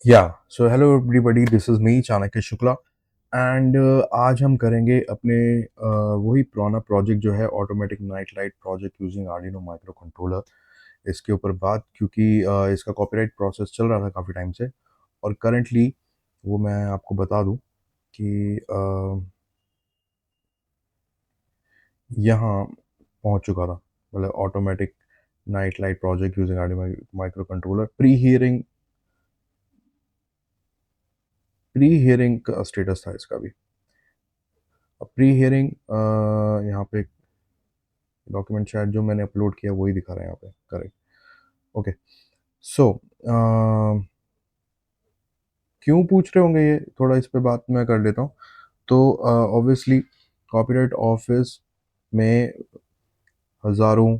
या so hello everybody, this is me Chanakya Shukla and आज हम करेंगे अपने वही पुराना प्रोजेक्ट जो है automatic night light project using Arduino micro controller इसके ऊपर बात, क्योंकि इसका कॉपीराइट प्रोसेस चल रहा था काफ़ी टाइम से। और करंटली वो मैं आपको बता दूं कि यहाँ पहुंच चुका था, मतलब automatic night light project using Arduino micro controller. Pre hearing का स्टेटस था इसका भी। प्री हियरिंग यहाँ पे डॉक्यूमेंट शायद जो मैंने अपलोड किया वही दिखा रहा है यहाँ पे, करेक्ट। ओके, सो क्यों पूछ रहे होंगे, ये थोड़ा इस पे बात मैं कर लेता हूँ। तो ऑब्वियसली कॉपीराइट ऑफिस में हज़ारों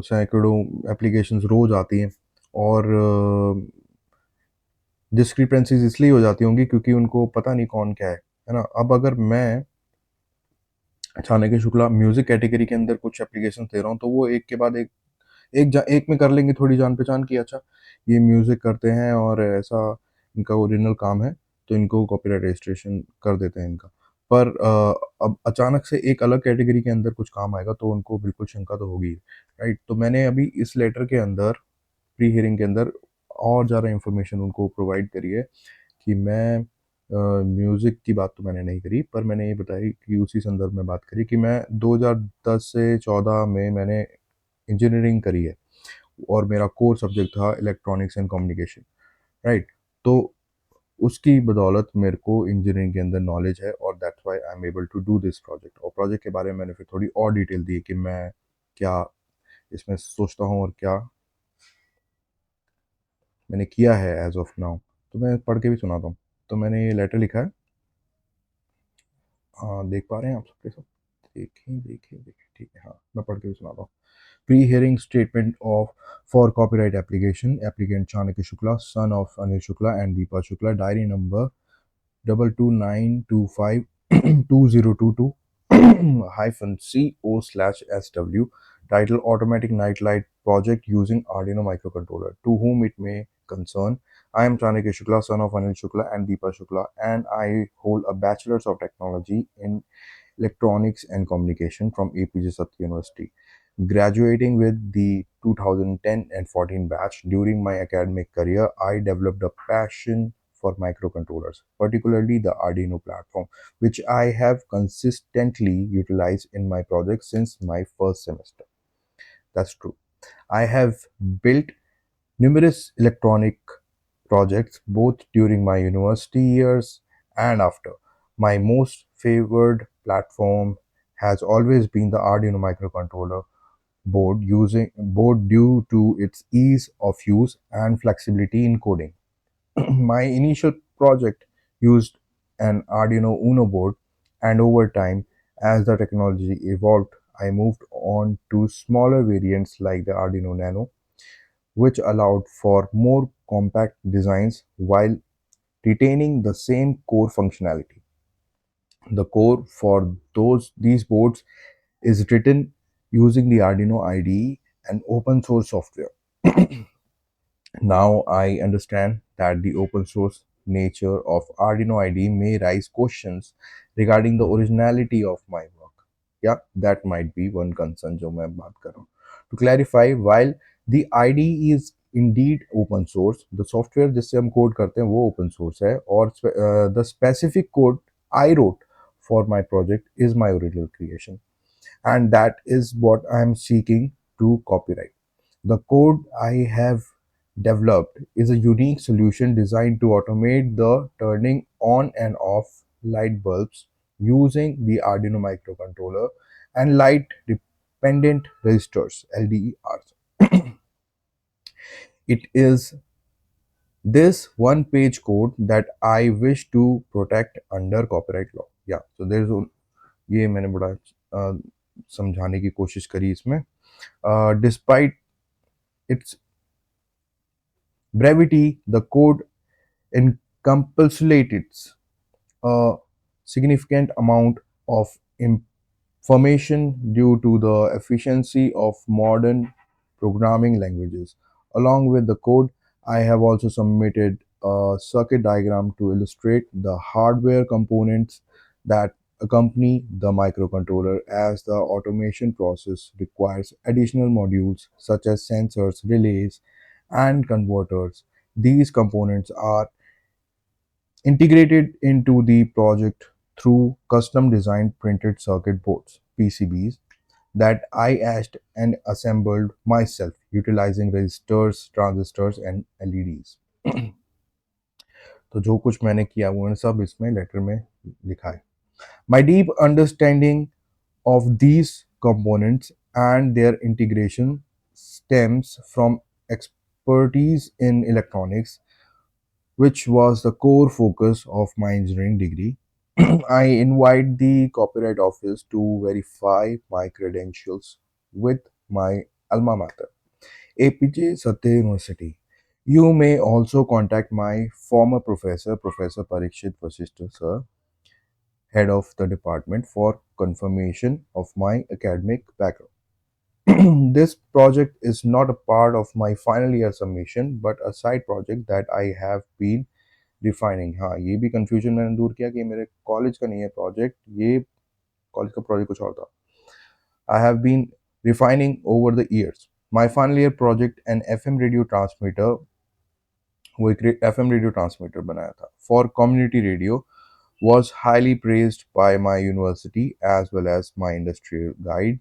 सैकड़ों एप्लीकेशंस रोज आती हैं, और डिस्क्रिपेंसीज इसलिए हो जाती होंगी क्योंकि उनको पता नहीं कौन क्या है ना। अब अगर मैं चाणक्य शुक्ला म्यूजिक कैटेगरी के अंदर कुछ एप्लीकेशन दे रहा हूँ, तो वो एक के बाद एक में कर लेंगे थोड़ी जान पहचान की, अच्छा ये म्यूजिक करते हैं और ऐसा इनका ओरिजिनल काम है, तो इनको कॉपीराइट रजिस्ट्रेशन कर देते हैं इनका। पर अब अचानक से एक अलग कैटेगरी के अंदर कुछ काम आएगा तो उनको बिल्कुल शंका तो होगी, राइट। तो मैंने अभी इस लेटर के अंदर, प्री हियरिंग के अंदर, और ज़्यादा इंफॉर्मेशन उनको प्रोवाइड करी है कि मैं म्यूज़िक की बात तो मैंने नहीं करी, पर मैंने ये बताई कि उसी संदर्भ में बात करी कि मैं 2010 से 14 में मैंने इंजीनियरिंग करी है, और मेरा कोर सब्जेक्ट था इलेक्ट्रॉनिक्स एंड कम्युनिकेशन, राइट। तो उसकी बदौलत मेरे को इंजीनियरिंग के अंदर नॉलेज है, और that's why I am able to do this project. और प्रोजेक्ट के बारे में मैंने फिर थोड़ी और डिटेल दी कि मैं क्या इसमें सोचता हूँ और क्या मैंने किया है एज ऑफ नाउ। तो मैं पढ़ के भी सुनाता हूँ। तो मैंने ये लेटर लिखा है, देख पा रहे हैं आप सबके सब? देखिए, ठीक है, हाँ मैं पढ़ के भी सुनाता हूँ। Pre-hearing statement of for copyright application. Applicant Chanakya Shukla, son of Anil Shukla and Deepa Shukla. Diary number 22925 hyphen CO slash SW. Title Automatic Nightlight Project using Arduino microcontroller. To whom it may concern. I am Chanakya Shukla, son of Anil Shukla and Deepa Shukla, and I hold a Bachelor's of Technology in Electronics and Communication from APJ Satya University. Graduating with the 2010 and 14 batch, during my academic career, I developed a passion for microcontrollers, particularly the Arduino platform, which I have consistently utilized in my projects since my first semester. That's true. I have built numerous electronic projects both during my university years and after. My most favored platform has always been the Arduino microcontroller board due to its ease of use and flexibility in coding. My initial project used an Arduino Uno board, and over time, as the technology evolved, I moved on to smaller variants like the Arduino Nano, which allowed for more compact designs while retaining the same core functionality. The core for these boards is written using the Arduino IDE and open source software. Now I understand that the open source nature of Arduino IDE may raise questions regarding the originality of my work. Yeah, that might be one concern जो मैं बात कर रहा हूँ. To clarify, while the IDE is indeed open source, the software जिससे हम code करते हैं वो open source है, और the specific code I wrote for my project is my original creation, and that is what I am seeking to copyright. The code I have developed is a unique solution designed to automate the turning on and off light bulbs using the Arduino microcontroller and light dependent registers LDERs. It is this one page code that I wish to protect under copyright law. Yeah, so there's ये मैंने बड़ा समझाने की कोशिश करी इसमें. Despite its brevity, the code encapsulates a significant amount of information due to the efficiency of modern programming languages. Along with the code, I have also submitted a circuit diagram to illustrate the hardware components that accompany the microcontroller, as the automation process requires additional modules such as sensors, relays, and converters. These components are integrated into the project through custom designed printed circuit boards (PCBs) that I etched and assembled myself utilizing resistors, transistors, and LEDs. तो जो कुछ मैंने किया वो सब इसमें letter में लिखा है. My deep understanding of these components and their integration stems from expertise in electronics, which was the core focus of my engineering degree. I invite the Copyright Office to verify my credentials with my alma mater, APJ Satya University. You may also contact my former professor, Professor Parikshit Vasishtha sir, head of the department, for confirmation of my academic background. This project is not a part of my final year submission, but a side project that I have been refining. हाँ, ये भी confusion मैंने दूर किया कि मेरे college का नहीं है प्रोजेक्ट, ये कॉलेज का प्रोजेक्ट कुछ और था. I have been refining over the years. My final year project an F M radio transmitter, वो एक एफ एम रेडियो ट्रांसमीटर बनाया था for community radio, was highly praised by my university as well as my industrial guide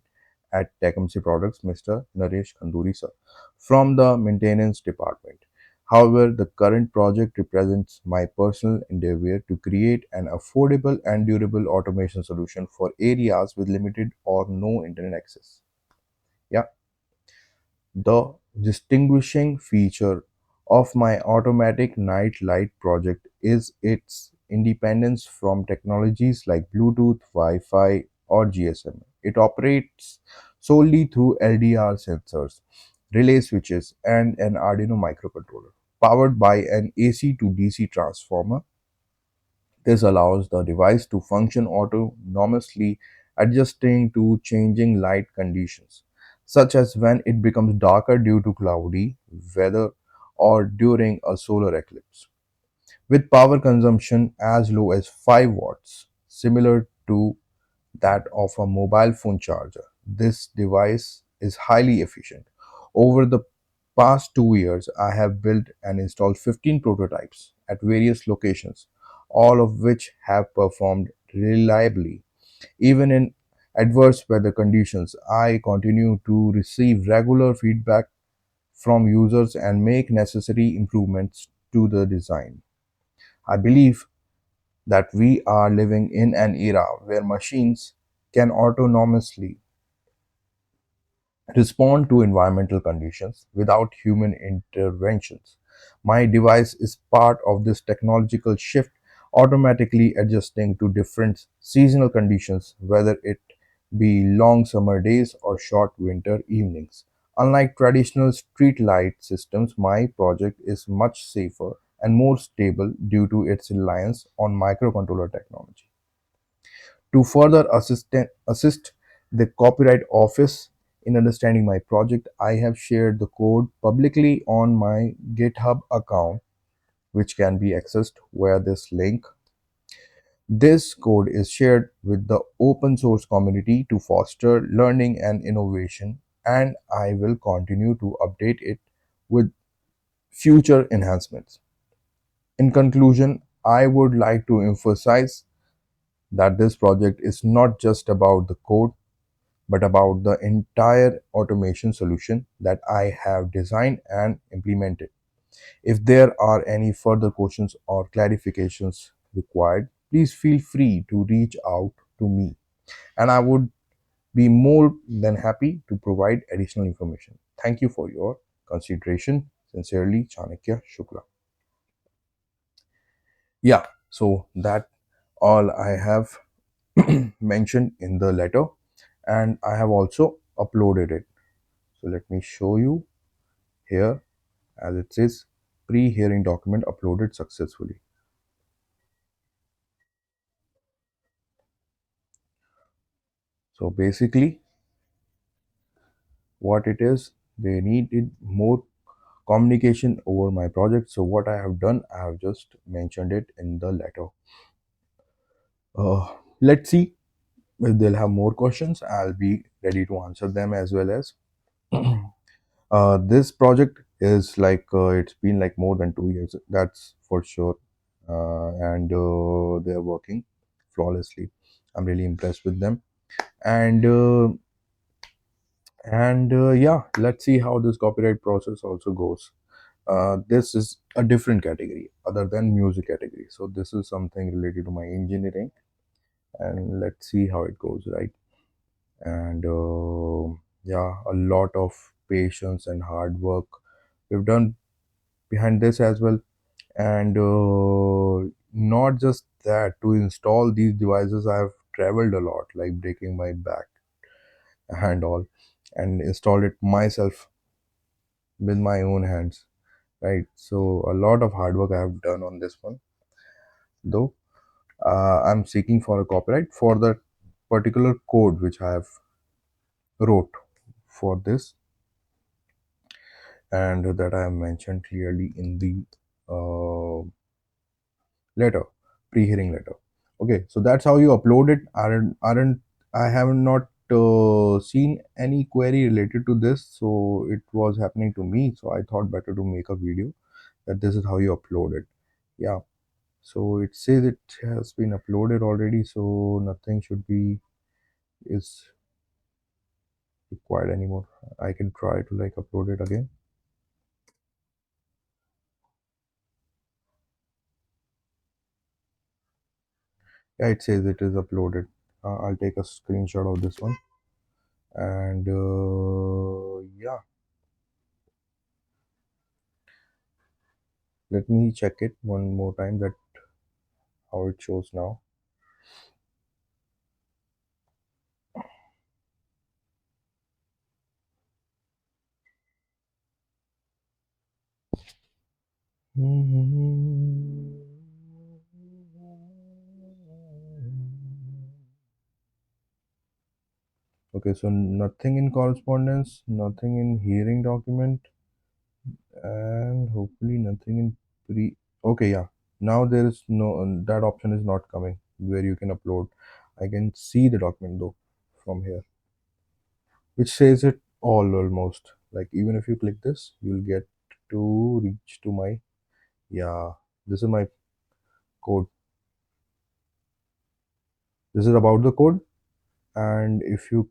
at Tecumseh Products, Mr. Naresh Khanduri sir, from the maintenance department. However, the current project represents my personal endeavor to create an affordable and durable automation solution for areas with limited or no internet access. Yeah. The distinguishing feature of my automatic night light project is its independence from technologies like Bluetooth, Wi-Fi, or GSM. It operates solely through LDR sensors, relay switches, and an Arduino microcontroller, powered by an AC to DC transformer. This allows the device to function autonomously, adjusting to changing light conditions, such as when it becomes darker due to cloudy weather or during a solar eclipse, with power consumption as low as 5 watts, similar to that of a mobile phone charger. This device is highly efficient. Over the past 2 years, I have built and installed 15 prototypes at various locations, all of which have performed reliably. Even in adverse weather conditions, I continue to receive regular feedback from users and make necessary improvements to the design. I believe that we are living in an era where machines can autonomously respond to environmental conditions without human interventions. My device is part of this technological shift, automatically adjusting to different seasonal conditions, whether it be long summer days or short winter evenings. Unlike traditional street light systems, my project is much safer and more stable due to its reliance on microcontroller technology. To further assist the Copyright Office in understanding my project, I have shared the code publicly on my GitHub account, which can be accessed via this link. This code is shared with the open source community to foster learning and innovation, and I will continue to update it with future enhancements. In conclusion, I would like to emphasize that this project is not just about the code but about the entire automation solution that I have designed and implemented. If there are any further questions or clarifications required, please feel free to reach out to me, and I would be more than happy to provide additional information. Thank you for your consideration. Sincerely, Chanakya Shukla. Yeah, so that all I have mentioned in the letter, and I have also uploaded it. So let me show you here, as it says pre-hearing document uploaded successfully. So basically what it is, they needed more communication over my project. So what I have done, I have just mentioned it in the letter. Let's see if they'll have more questions. I'll be ready to answer them as well as. This project is like it's been like more than 2 years. That's for sure, and they are working flawlessly. I'm really impressed with them, and yeah, let's see how this copyright process also goes. This is a different category other than music category, so this is something related to my engineering, and let's see how it goes, right? And yeah, a lot of patience and hard work we've done behind this as well, and not just that, to install these devices I've traveled a lot, like breaking my back and all, and installed it myself with my own hands, right? So a lot of hard work I have done on this one, though. I'm seeking for a copyright for the particular code which I have wrote for this, and that I have mentioned clearly in the letter, pre-hearing letter. Okay, so that's how you upload it. Aren't I have not seen any query related to this, so it was happening to me. So I thought better to make a video that this is how you upload it. Yeah. So it says it has been uploaded already, so nothing should be is required anymore. I can try to like upload it again. Yeah, it says it is uploaded. I'll take a screenshot of this one, and yeah, let me check it one more time that how it shows now. Okay, so nothing in correspondence, nothing in hearing document, and hopefully nothing in pre. Okay, yeah. Now there is no that option is not coming where you can upload. I can see the document though from here, which says it all almost. Like even if you click this, you'll get to reach to my, yeah. This is my code. This is about the code, and if you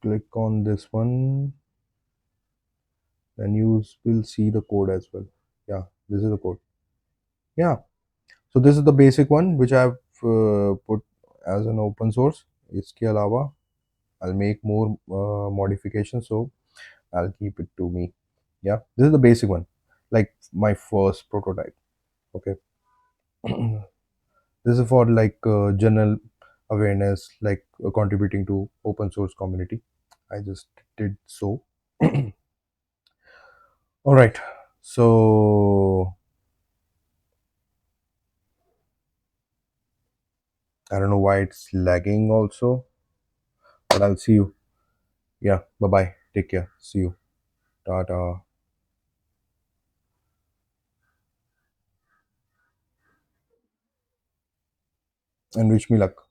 click on this one, then you will see the code as well. Yeah, this is the code. Yeah, so this is the basic one which I've put as an open source. इसके अलावा I'll make more modifications, so I'll keep it to me. Yeah, this is the basic one, like my first prototype. Okay. This is for like general awareness, like contributing to open source community. I just did so. All right, so I don't know why it's lagging also, but I'll see you. Yeah, bye bye. Take care. See you. Tata. And wish me luck.